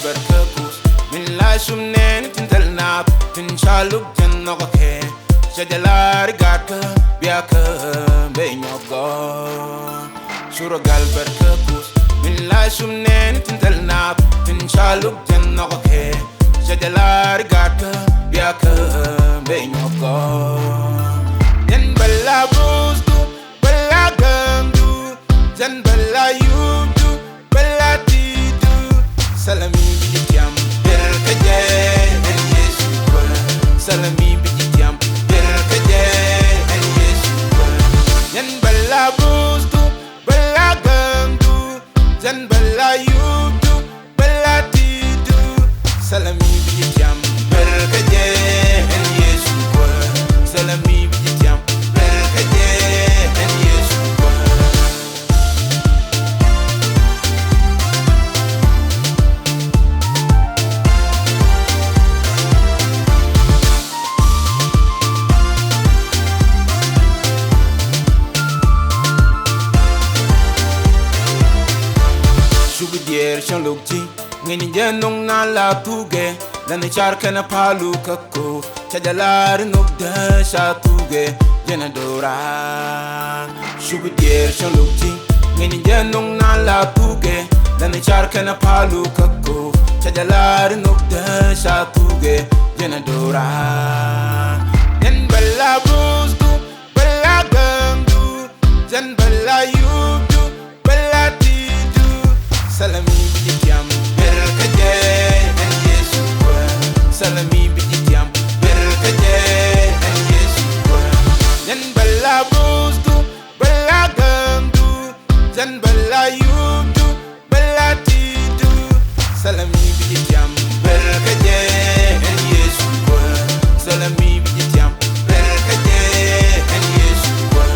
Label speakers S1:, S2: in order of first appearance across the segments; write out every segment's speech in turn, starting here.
S1: berkekus min la shumnen tintal nap tin chaluk jan noke shajalar gaka biaka be nyogo surogal berkekus min la shumnen tintal nap tin chaluk jan noke shajalar gaka biaka be nyogo yen balla boothdu balla gandu jan balla yudu balla tidu salami bidiyam berkaje en yesu kwa salami bidiyam berkaje en yesu kwa yen balla boothdu balla gandu jan balla yudu balla tidu salami bidiyam berkaje en yesu kwa salami bidiyam berkaje en yesu kwa Subidier shalukti ngini janong na la tuge lana charka na palu kako chajalar nukda sha tuge jana dora Subidier shalukti ngini janong na la tuge lana charka na palu kako chajalar nukda sha tuge jana dora yen balla boothdu balla gandu jan balla yudu balla tidu salami bidiyam berkaje en yesu kwa salami bidiyam berkaje en yesu kwa yen balla boothdu balla gandu jan balla yudu balla tidu salami bidiyam berkaje en yesu kwa salami bidiyam berkaje en yesu kwa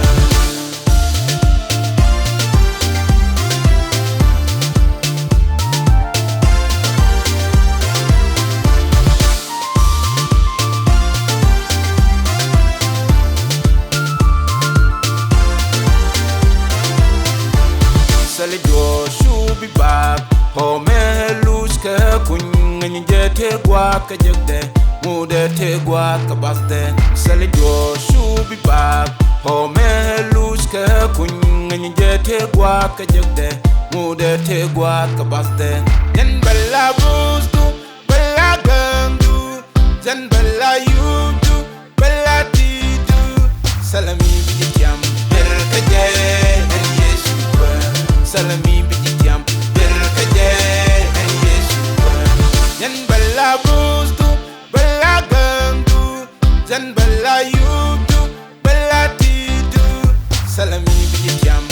S1: Sali do shubi bab ho me luska kunyani jete gwa ka jegde mude te gwa ka basde Sali do shubi bab ho me luska kunyani jete gwa ka jegde mude te gwa ka basde yen balla boothdu balla gandu jan balla yudu balla tidu salami bidiyam berkaje en yesu kwa salami bidiyam berkaje en yesu kwa yen balla boothdu balla gandu jan balla yudu balla tidu salami bidiyam